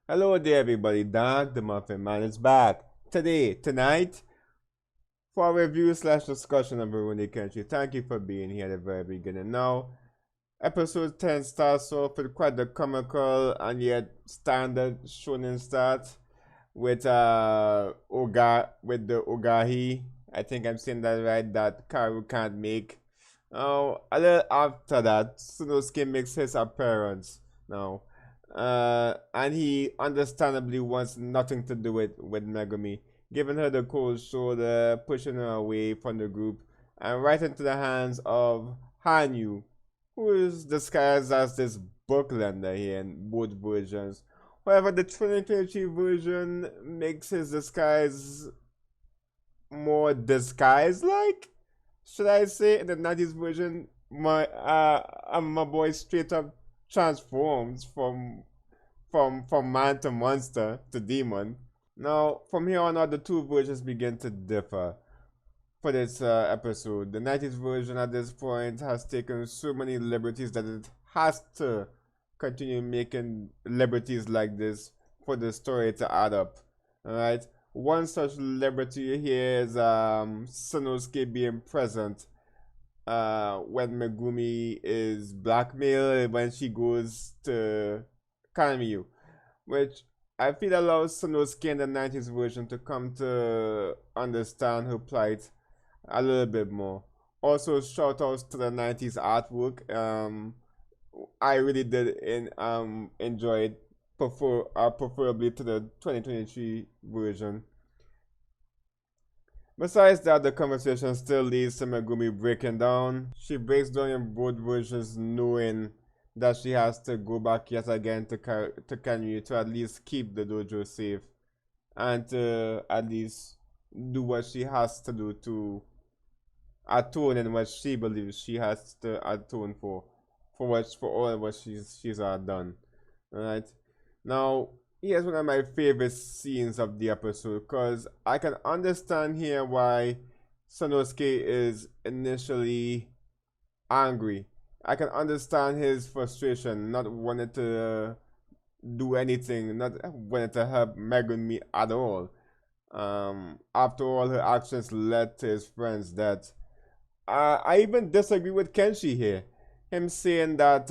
Hello there, everybody. Doug the Muffin Man is back tonight, for a review slash discussion of Rurouni Kenshin. Thank you for being here at the very beginning. Now, episode 10 starts off with quite the comical and yet standard shonen start with the Ogahi. I think I'm saying that right. That Karu can't make. Now, a little after that, Sunosuke makes his appearance. Now, and he understandably wants nothing to do with Megumi, giving her the cold shoulder, pushing her away from the group, and right into the hands of Hanyu, who is disguised as this book lender here in both versions. However, the 2023 version makes his disguise more disguise-like, should I say? In the 90s version, my boy straight up transforms from man to monster to demon. Now, from here on out, the two versions begin to differ for this episode. The 90s version at this point has taken so many liberties that it has to continue making liberties like this for the story to add up. Alright? One such liberty here is Sanosuke being present when Megumi is blackmailed when she goes to Kanryu, which I feel allows Sanosuke in the 90s version to come to understand her plight a little bit more. Also, shout outs to the 90s artwork. I really did enjoy it, preferably to the 2023 version. Besides that, the conversation still leads to Megumi breaking down. She breaks down in both versions, knowing that she has to go back yet again to Kanyu to at least keep the dojo safe and to at least do what she has to do to atone in what she believes she has to atone for all what she's done. Alright. Now, here's one of my favorite scenes of the episode, because I can understand here why Sanosuke is initially angry. I can understand his frustration, not wanting to do anything, not wanting to help Megumi at all. After all, her actions led to his friend's death. I even disagree with Kenshi here. Him saying that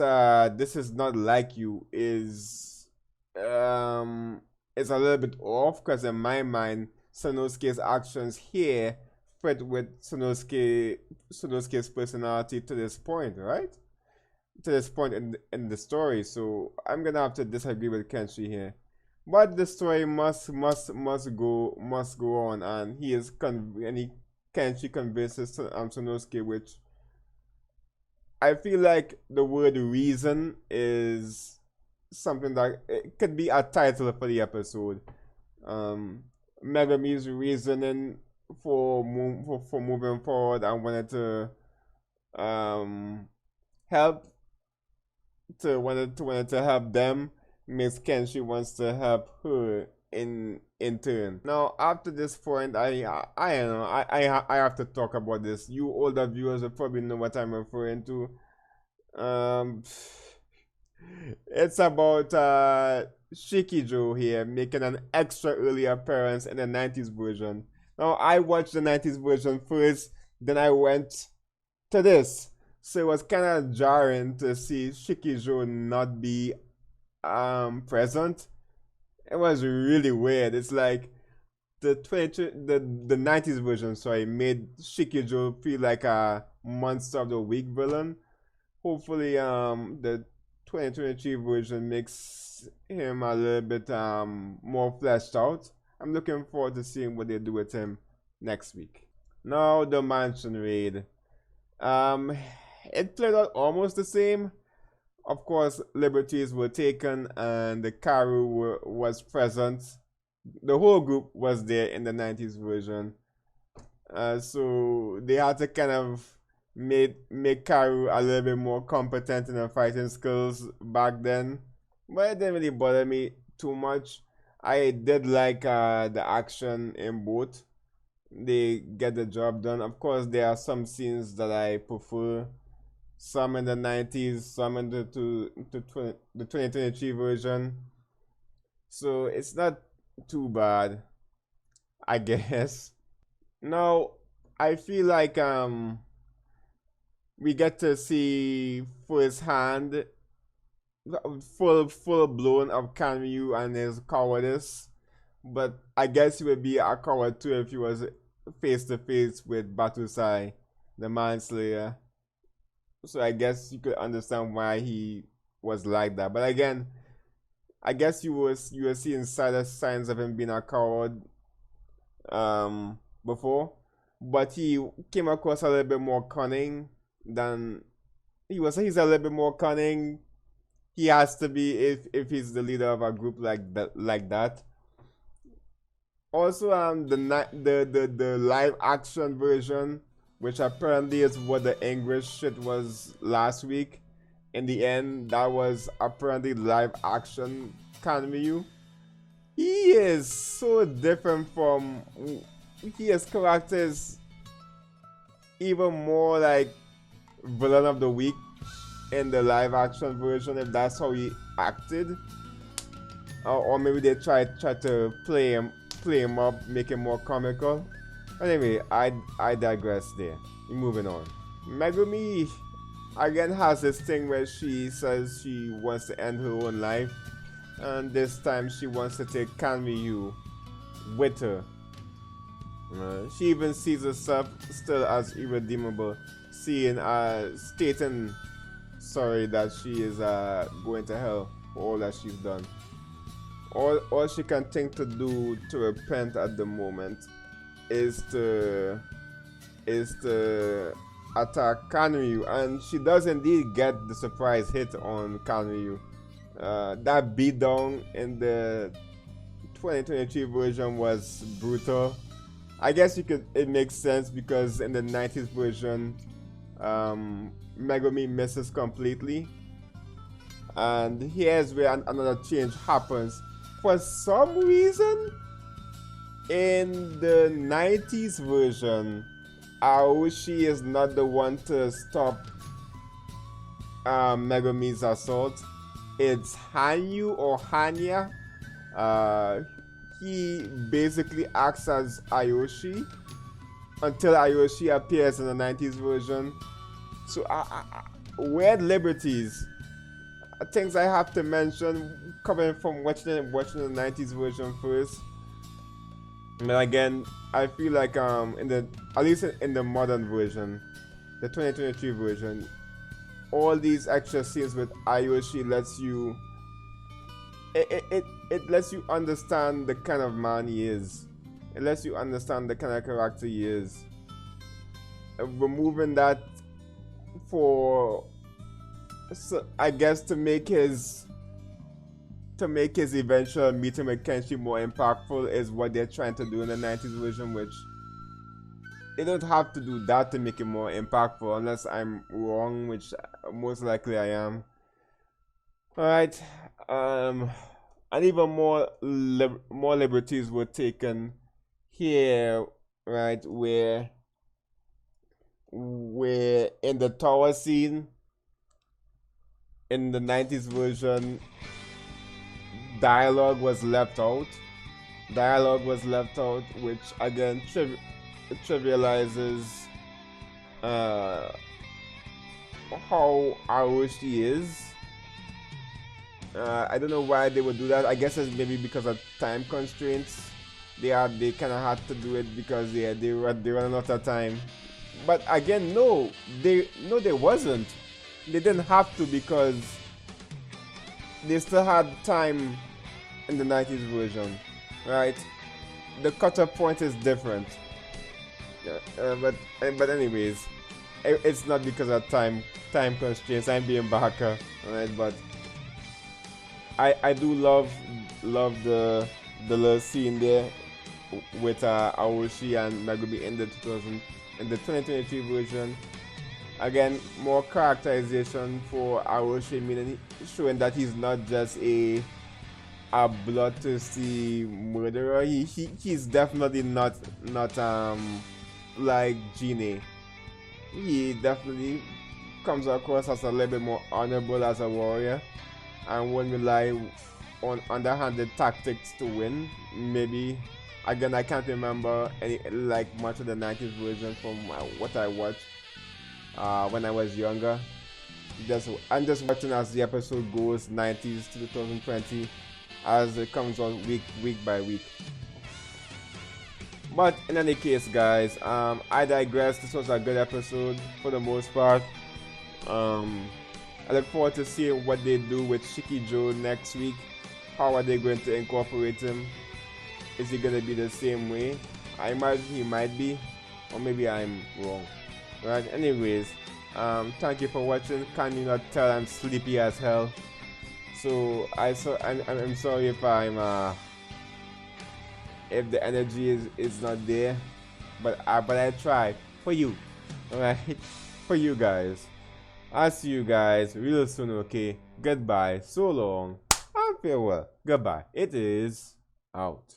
this is not like you is a little bit off, because in my mind, Sanosuke's actions here fit with Sanosuke's personality to this point, right? To this point in the story. So I'm gonna have to disagree with Kenshi here. But the story must go on, and Kenshi convinces Sanosuke, which I feel like the word reason is something that it could be a title for the episode. Megumi's reasoning for moving forward and wanted to help wanted to help them. Miss Kenshi wants to help her in turn. Now, after this point, I don't know, I have to talk about this. You older viewers will probably know what I'm referring to. Um, it's about Shikijo here making an extra early appearance in the 90s version. Now, I watched the 90s version first, then I went to this. So it was kind of jarring to see Shikijo not be present. It was really weird. It's like the 90s version, sorry, made Shikijo feel like a monster of the week villain. Hopefully the 2023 version makes him a little bit more fleshed out. I'm looking forward to seeing what they do with him next week. Now, the mansion raid. Um, it played out almost the same. Of course, liberties were taken and the Karu was present. The whole group was there in the 90s version. So they had to kind of make Karu a little bit more competent in her fighting skills back then. But it didn't really bother me too much. I did like the action in both. They get the job done. Of course, there are some scenes that I prefer. Some in the 90s, some in the 2023 version. So it's not too bad, I guess. Now, I feel like we get to see firsthand full blown of Kanryu and his cowardice. But I guess he would be a coward too if he was face to face with Batusai, the manslayer. So I guess you could understand why he was like that. But again, I guess you were seeing signs of him being a coward before, but he came across a little bit more cunning than he's a little bit more cunning. He has to be if he's the leader of a group like that. Also, the live action version, which apparently is what the English shit was last week. In the end, that was apparently live action Kanryu. He is so different from his characters, even more like villain of the week in the live action version, if that's how he acted. Or maybe they try to play him up, make him more comical. Anyway, I digress there. Moving on. Megumi again has this thing where she says she wants to end her own life, and this time she wants to take Kanryu with her. She even sees herself still as irredeemable, stating sorry that she is going to hell for all that she's done. All she can think to do to repent at the moment is to attack Kanryu, and she does indeed get the surprise hit on Kanryu. That beatdown in the 2023 version was brutal. I guess it makes sense because in the 90s version, Megumi misses completely, and here's where another change happens. For some reason, in the 90s version, Aoshi is not the one to stop Megumi's assault. It's Hanyu or Hanya. He basically acts as Aoshi until Aoshi appears in the 90s version. So, weird liberties. Things I have to mention coming from watching the 90s version first. But again, I feel like at least in the modern version, the 2023 version, all these extra scenes with Aoshi lets you it lets you understand the kind of man he is. It lets you understand the kind of character he is. Removing that for, so I guess, to make his eventual meeting with Kenshin more impactful is what they're trying to do in the 90s version, which they don't have to do that to make it more impactful unless I'm wrong, which most likely I am. Alright, and even more liberties were taken here, right, where in the tower scene in the 90s version, dialogue was left out, which again trivializes how Aoshi is. I don't know why they would do that. I guess it's maybe because of time constraints. They kind of had to do it because they run out of time. But again, no, they wasn't. They didn't have to because they still had time in the 90s version, right? The cutoff point is different. But anyways, it's not because of time constraints. I'm being baka, right? But I do love the little scene there with Aoshi and Megumi in the 2023 version. Again, more characterization for Aoshi, meaning showing that he's not just a bloodthirsty murderer. He's definitely not like Gine. He definitely comes across as a little bit more honorable as a warrior and won't rely on underhanded tactics to win. Maybe again, I can't remember any like much of the 90s version from what I watched when I was younger. I'm just watching as the episode goes 90s to 2020 as it comes on week by week. But in any case, guys, I digress. This was a good episode for the most part. I look forward to seeing what they do with Shiki Joe next week. How are they going to incorporate him? Is he going to be the same way? I imagine he might be, or maybe I'm wrong. Right? Anyways, thank you for watching. Can you not tell I'm sleepy as hell? So I'm sorry if if the energy is not there, but I tried for you. Alright, for you guys. I'll see you guys real soon. Okay, goodbye, so long, and farewell. Goodbye. It is out.